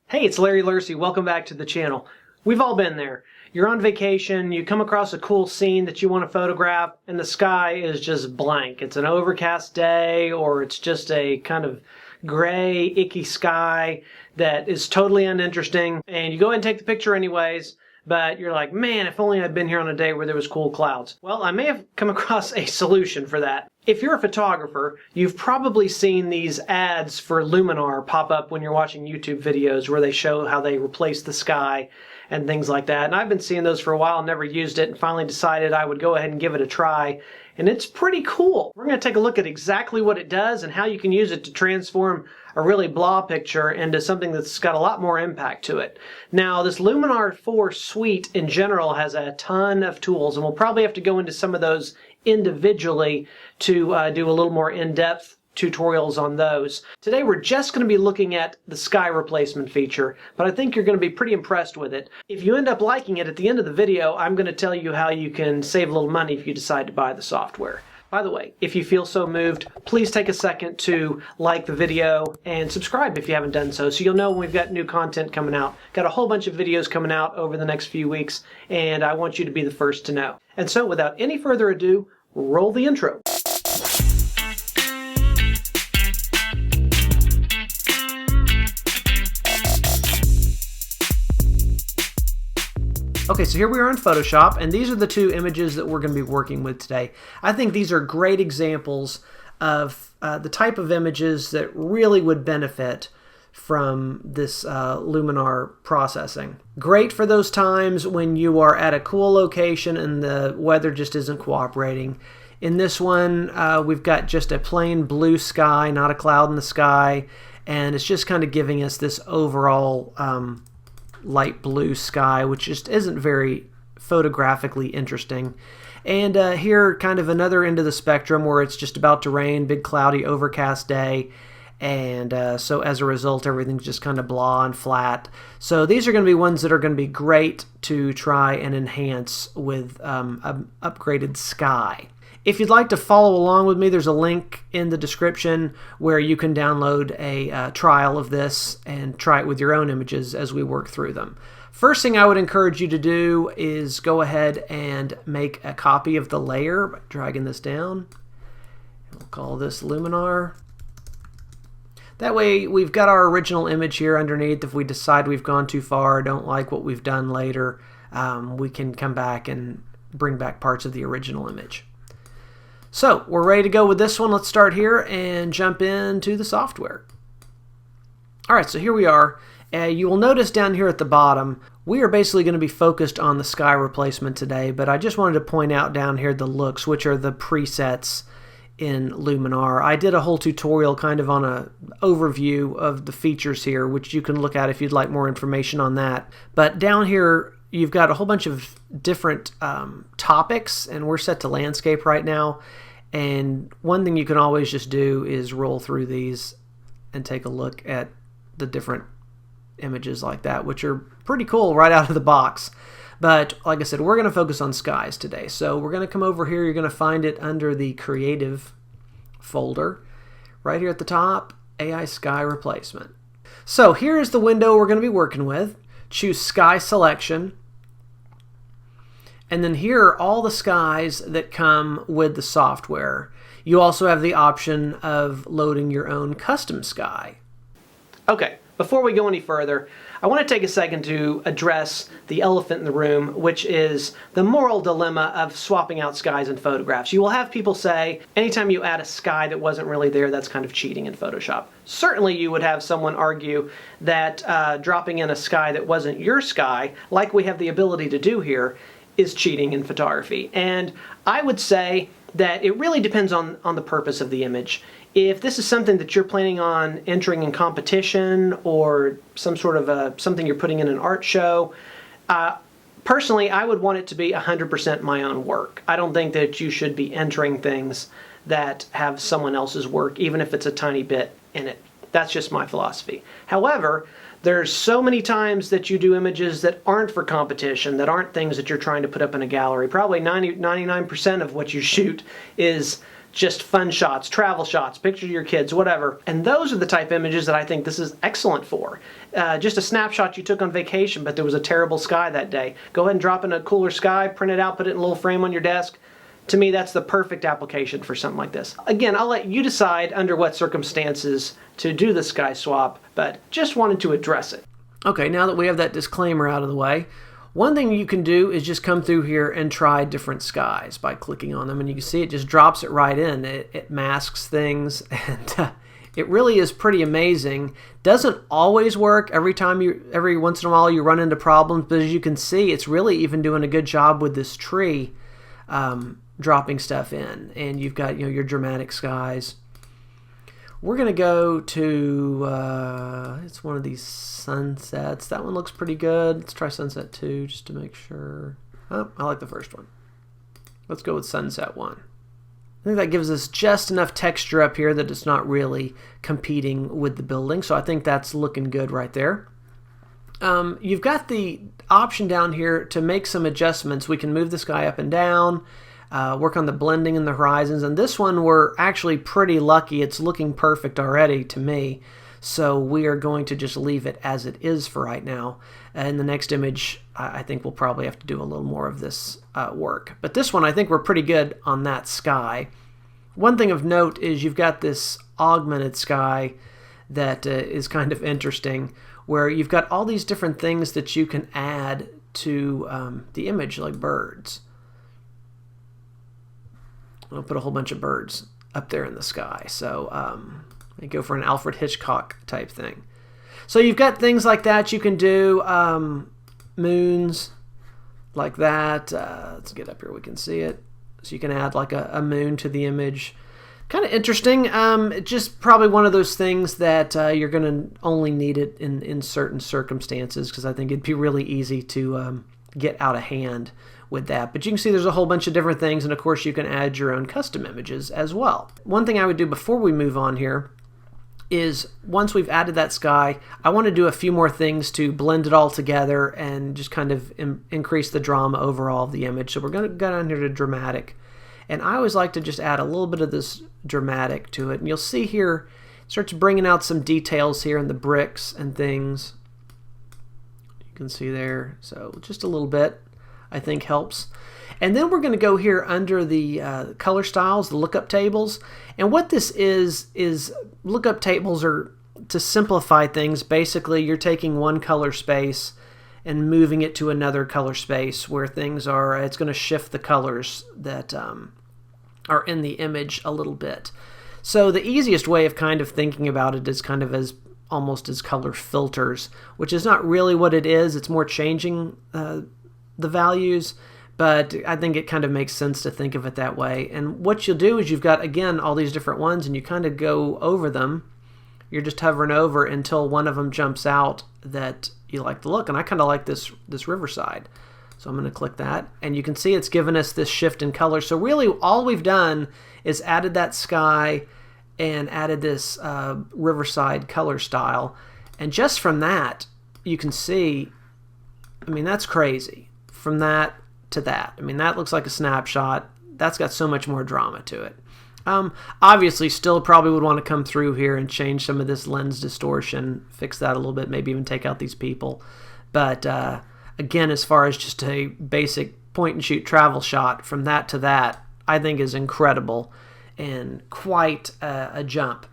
Hey, it's Larry Lursey. Welcome back to the channel. We've all been there. You're on vacation, you come across a cool scene that you want to photograph, and the sky is just blank. It's an overcast day, or it's just a kind of gray, icky sky that is totally uninteresting, and you go ahead and take the picture anyways, but you're like, man, if only I'd been here on a day where there was cool clouds. Well, I may have come across a solution for that. If you're a photographer, you've probably seen these ads for Luminar pop up when you're watching YouTube videos where they show how they replace the sky and things like that. And I've been seeing those for a while, never used it, and finally decided I would go ahead and give it a try. And it's pretty cool. We're going to take a look at exactly what it does and how you can use it to transform a really blah picture into something that's got a lot more impact to it. Now, this Luminar 4 suite in general has a ton of tools, and we'll probably have to go into some of those individually to do a little more in-depth tutorials on those. Today we're just going to be looking at the sky replacement feature, but I think you're going to be pretty impressed with it. If you end up liking it, at the end of the video I'm going to tell you how you can save a little money if you decide to buy the software. By the way, if you feel so moved, please take a second to like the video and subscribe if you haven't done so you'll know when we've got new content coming out. Got a whole bunch of videos coming out over the next few weeks, and I want you to be the first to know. And so without any further ado, roll the intro. Okay, so here we are in Photoshop, and these are the two images that we're going to be working with today. I think these are great examples of the type of images that really would benefit from this Luminar processing. Great for those times when you are at a cool location and the weather just isn't cooperating. In this one, we've got just a plain blue sky, not a cloud in the sky, and it's just kind of giving us this overall light blue sky, which just isn't very photographically interesting. And here, kind of another end of the spectrum where it's just about to rain, big cloudy overcast day, and so as a result everything's just kind of blah and flat. So these are going to be ones that are going to be great to try and enhance with an upgraded sky. If you'd like to follow along with me, there's a link in the description where you can download a trial of this and try it with your own images as we work through them. First thing I would encourage you to do is go ahead and make a copy of the layer by dragging this down. We'll call this Luminar. That way we've got our original image here underneath. If we decide we've gone too far or don't like what we've done later, we can come back and bring back parts of the original image. So we're ready to go with this one. Let's start here and jump into the software. Alright, so here we are. You will notice down here at the bottom, we are basically going to be focused on the sky replacement today, but I just wanted to point out down here the looks, which are the presets in Luminar. I did a whole tutorial kind of on an overview of the features here, which you can look at if you'd like more information on that. But down here, you've got a whole bunch of different topics, and we're set to landscape right now. And one thing you can always just do is roll through these and take a look at the different images like that, which are pretty cool right out of the box. But like I said, we're going to focus on skies today. So we're going to come over here. You're going to find it under the Creative folder. Right here at the top, AI Sky Replacement. So here's the window we're going to be working with. Choose Sky Selection. And then here are all the skies that come with the software. You also have the option of loading your own custom sky. Okay, before we go any further, I want to take a second to address the elephant in the room, which is the moral dilemma of swapping out skies in photographs. You will have people say, anytime you add a sky that wasn't really there, that's kind of cheating in Photoshop. Certainly you would have someone argue that dropping in a sky that wasn't your sky, like we have the ability to do here, is cheating in photography. And I would say that it really depends on the purpose of the image. If this is something that you're planning on entering in competition or some sort of something you're putting in an art show, personally I would want it to be 100% my own work. I don't think that you should be entering things that have someone else's work, even if it's a tiny bit in it. That's just my philosophy. However, there's so many times that you do images that aren't for competition, that aren't things that you're trying to put up in a gallery. Probably 99% of what you shoot is just fun shots, travel shots, pictures of your kids, whatever. And those are the type of images that I think this is excellent for. Just a snapshot you took on vacation, but there was a terrible sky that day. Go ahead and drop in a cooler sky, print it out, put it in a little frame on your desk. To me, that's the perfect application for something like this. Again, I'll let you decide under what circumstances to do the sky swap, but just wanted to address it. Okay, now that we have that disclaimer out of the way, one thing you can do is just come through here and try different skies by clicking on them, and you can see it just drops it right in. It masks things, and it really is pretty amazing. Doesn't always work every once in a while you run into problems, but as you can see, it's really even doing a good job with this tree dropping stuff in, and you've got your dramatic skies. We're going to go to, it's one of these sunsets. That one looks pretty good. Let's try sunset 2 just to make sure. Oh, I like the first one. Let's go with sunset 1. I think that gives us just enough texture up here that it's not really competing with the building. So I think that's looking good right there. You've got the option down here to make some adjustments. We can move the sky up and down. Work on the blending and the horizons, and this one we're actually pretty lucky. It's looking perfect already to me, so we are going to just leave it as it is for right now. In the next image, I think we'll probably have to do a little more of this work, but this one I think we're pretty good on that sky. One thing of note is you've got this augmented sky that is kind of interesting, where you've got all these different things that you can add to the image, like birds. I'll put a whole bunch of birds up there in the sky. So I go for an Alfred Hitchcock type thing. So you've got things like that you can do. Moons like that. Let's get up here, we can see it. So you can add like a moon to the image. Kind of interesting. Just probably one of those things that you're going to only need it in certain circumstances, because I think it'd be really easy to get out of hand with that. But you can see there's a whole bunch of different things, and of course you can add your own custom images as well. One thing I would do before we move on here is, once we've added that sky, I want to do a few more things to blend it all together and just kind of increase the drama overall of the image. So we're going to go down here to dramatic, and I always like to just add a little bit of this dramatic to it, and you'll see here it starts bringing out some details here in the bricks and things. You can see there, so just a little bit I think helps. And then we're going to go here under the color styles, the lookup tables. And what this is lookup tables are, to simplify things, basically you're taking one color space and moving it to another color space where things are, it's going to shift the colors that are in the image a little bit. So the easiest way of kind of thinking about it is kind of as almost as color filters, which is not really what it is. It's more changing the values, but I think it kind of makes sense to think of it that way. And what you'll do is you've got, again, all these different ones, and you kind of go over them. You're just hovering over until one of them jumps out that you like the look. And I kind of like this riverside. So I'm going to click that, and you can see it's given us this shift in color. So really all we've done is added that sky and added this riverside color style. And just from that, you can see, I mean, that's crazy. From that to that. I mean, that looks like a snapshot. That's got so much more drama to it. Obviously, still probably would want to come through here and change some of this lens distortion, fix that a little bit, maybe even take out these people. But again, as far as just a basic point-and-shoot travel shot, from that to that, I think is incredible and quite a jump.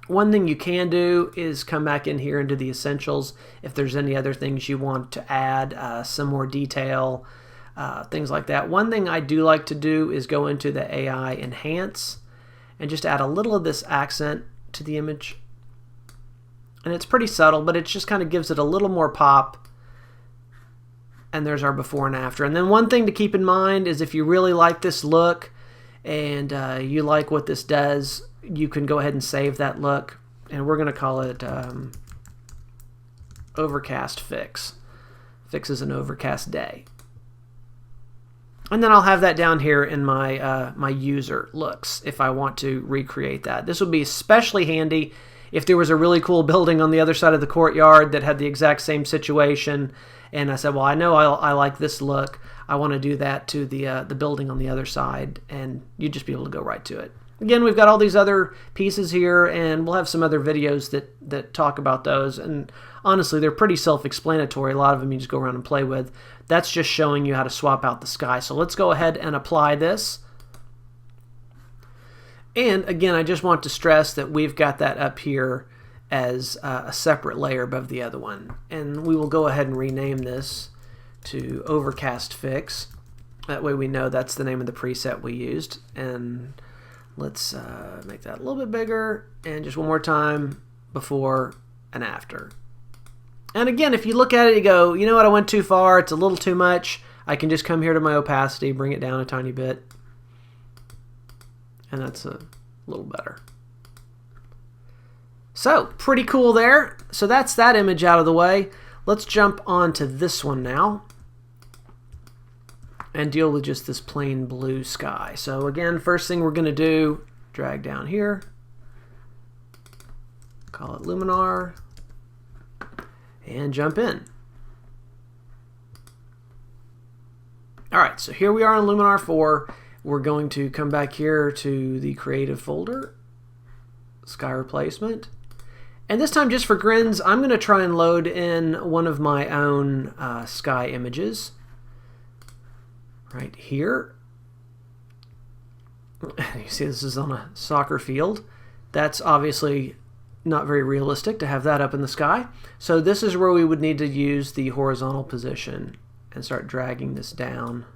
One thing you can do is come back in here into the essentials if there's any other things you want to add, some more detail, things like that. One thing I do like to do is go into the AI Enhance and just add a little of this accent to the image. And it's pretty subtle, but it just kind of gives it a little more pop. And there's our before and after. And then one thing to keep in mind is, if you really like this look and you like what this does, you can go ahead and save that look, and we're going to call it Overcast Fix. Fix is an overcast day. And then I'll have that down here in my my user looks if I want to recreate that. This would be especially handy if there was a really cool building on the other side of the courtyard that had the exact same situation, and I said, well, I know I like this look. I want to do that to the building on the other side, and you'd just be able to go right to it. Again, we've got all these other pieces here, and we'll have some other videos that talk about those. And honestly, they're pretty self-explanatory. A lot of them you just go around and play with. That's just showing you how to swap out the sky. So let's go ahead and apply this. And again, I just want to stress that we've got that up here as a separate layer above the other one. And we will go ahead and rename this to Overcast Fix. That way we know that's the name of the preset we used. And let's make that a little bit bigger, and just one more time, before and after. And again, if you look at it, you go, you know what, I went too far, it's a little too much. I can just come here to my opacity, bring it down a tiny bit, and that's a little better. So, pretty cool there. So that's that image out of the way. Let's jump on to this one now and deal with just this plain blue sky. So again, first thing we're going to do, drag down here, call it Luminar, and jump in. Alright, so here we are in Luminar 4. We're going to come back here to the Creative folder, Sky Replacement. And this time, just for grins, I'm going to try and load in one of my own sky images. Right here. You see this is on a soccer field. That's obviously not very realistic to have that up in the sky. So this is where we would need to use the horizontal position and start dragging this down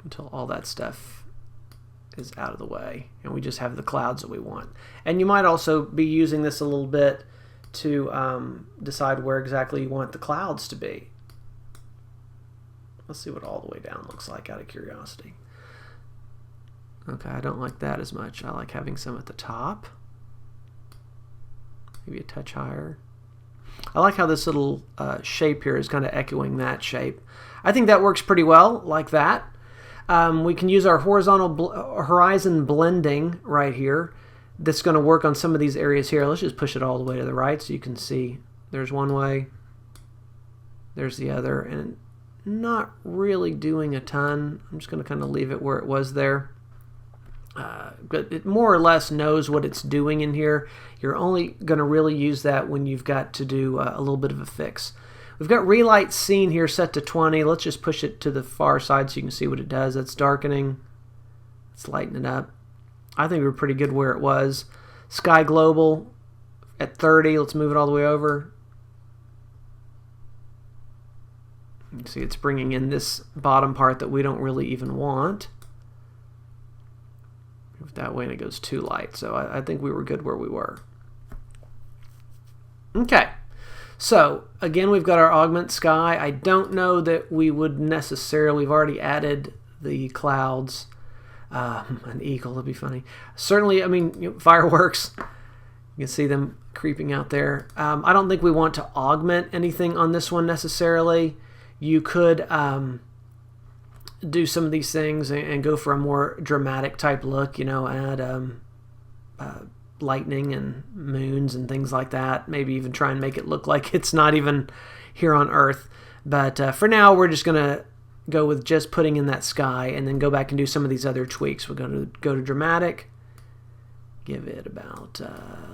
until all that stuff is out of the way and we just have the clouds that we want. And you might also be using this a little bit to decide where exactly you want the clouds to be. Let's see what all the way down looks like out of curiosity. Okay, I don't like that as much. I like having some at the top. Maybe a touch higher. I like how this little shape here is kind of echoing that shape. I think that works pretty well like that. We can use our horizon blending right here. That's going to work on some of these areas here. Let's just push it all the way to the right so you can see there's one way, there's the other, and not really doing a ton. I'm just going to kind of leave it where it was there. But it more or less knows what it's doing in here. You're only going to really use that when you've got to do a little bit of a fix. We've got Relight Scene here set to 20. Let's just push it to the far side so you can see what it does. That's darkening. Let's lighten it up. I think we're pretty good where it was. Sky Global at 30. Let's move it all the way over. You can see it's bringing in this bottom part that we don't really even want. Move that way and it goes too light. So I think we were good where we were. Okay. So again, we've got our augment sky. I don't know that we would necessarily, we've already added the clouds. An eagle would be funny. Certainly, I mean, fireworks. You can see them creeping out there. I don't think we want to augment anything on this one necessarily. You could do some of these things and go for a more dramatic type look, you know, add lightning and moons and things like that. Maybe even try and make it look like it's not even here on Earth. But for now, we're just going to go with just putting in that sky and then go back and do some of these other tweaks. We're going to go to dramatic, give it about,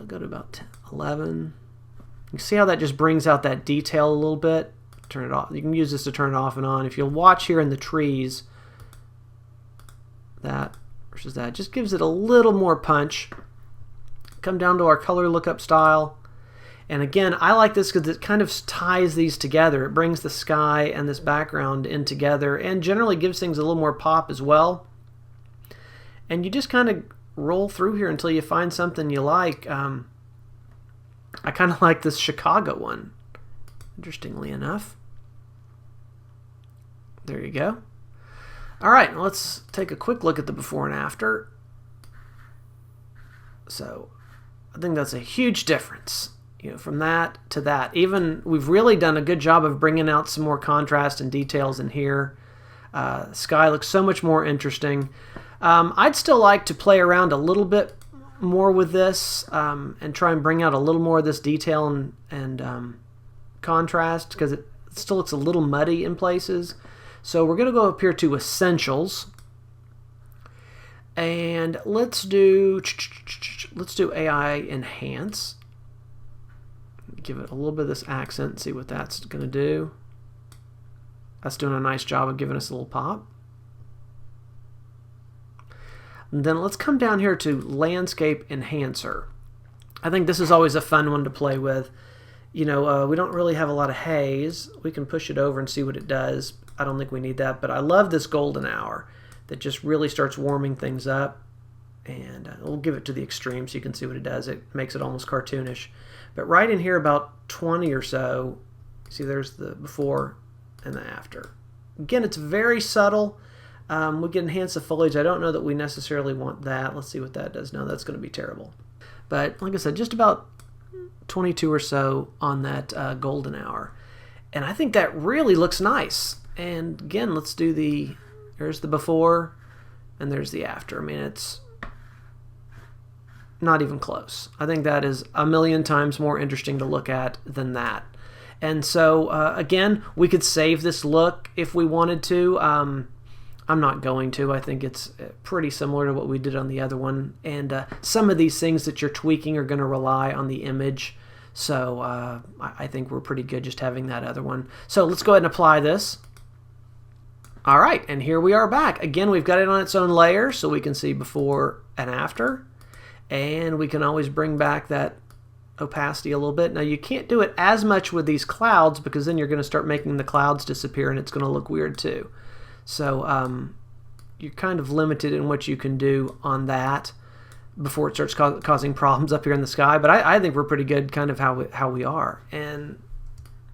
go to about 11. You can see how that just brings out that detail a little bit. Turn it off. You can use this to turn it off and on. If you'll watch here in the trees, that versus that just gives it a little more punch. Come down to our color lookup style. And again, I like this because it kind of ties these together. It brings the sky and this background in together and generally gives things a little more pop as well. And you just kind of roll through here until you find something you like. I kind of like this Chicago one, interestingly enough. There you go. All right, let's take a quick look at the before and after. So I think that's a huge difference, you know, from that to that. Even we've really done a good job of bringing out some more contrast and details in here. Sky looks so much more interesting. I'd still like to play around a little bit more with this and try and bring out a little more of this detail and contrast, because it still looks a little muddy in places. So we're going to go up here to Essentials. And let's do AI enhance. Give it a little bit of this accent, see what that's going to do. That's doing a nice job of giving us a little pop. And then let's come down here to landscape enhancer. I think this is always a fun one to play with. You know, we don't really have a lot of haze. We can push it over and see what it does. I don't think we need that, but I love this golden hour that just really starts warming things up. And we'll give it to the extreme so you can see what it does. It makes it almost cartoonish. But right in here, about 20 or so, see there's the before and the after. Again, it's very subtle. We can enhance the foliage. I don't know that we necessarily want that. Let's see what that does. No, that's going to be terrible. But like I said, just about 22 or so on that golden hour. And I think that really looks nice. And again, let's do there's the before and there's the after. I mean, it's not even close. I think that is a million times more interesting to look at than that. And so, again, we could save this look if we wanted to. I'm not going to. I think it's pretty similar to what we did on the other one. And some of these things that you're tweaking are going to rely on the image. So I think we're pretty good just having that other one. So let's go ahead and apply this. All right, and here we are back. Again, we've got it on its own layer so we can see before and after. And we can always bring back that opacity a little bit. Now you can't do it as much with these clouds because then you're going to start making the clouds disappear and it's going to look weird too. So you're kind of limited in what you can do on that before it starts causing problems up here in the sky. But I think we're pretty good kind of how we are. And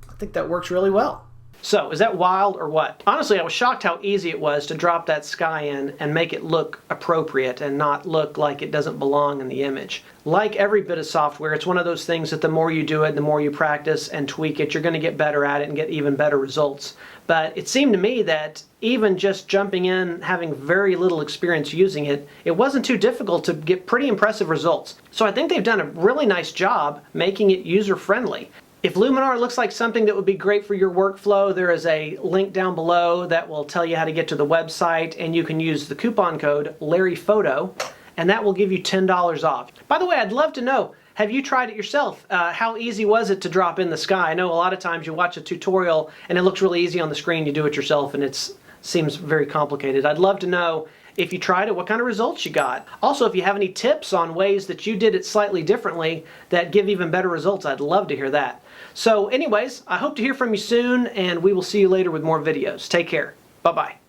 I think that works really well. So, is that wild or what? Honestly, I was shocked how easy it was to drop that sky in and make it look appropriate and not look like it doesn't belong in the image. Like every bit of software, it's one of those things that the more you do it, the more you practice and tweak it, you're going to get better at it and get even better results. But it seemed to me that even just jumping in, having very little experience using it, it wasn't too difficult to get pretty impressive results. So I think they've done a really nice job making it user-friendly. If Luminar looks like something that would be great for your workflow, there is a link down below that will tell you how to get to the website, and you can use the coupon code LarryPhoto, and that will give you $10 off. By the way, I'd love to know, have you tried it yourself? How easy was it to drop in the sky? I know a lot of times you watch a tutorial and it looks really easy on the screen, you do it yourself, and it seems very complicated. I'd love to know if you tried it, what kind of results you got. Also, if you have any tips on ways that you did it slightly differently that give even better results, I'd love to hear that. So anyways, I hope to hear from you soon, and we will see you later with more videos. Take care. Bye-bye.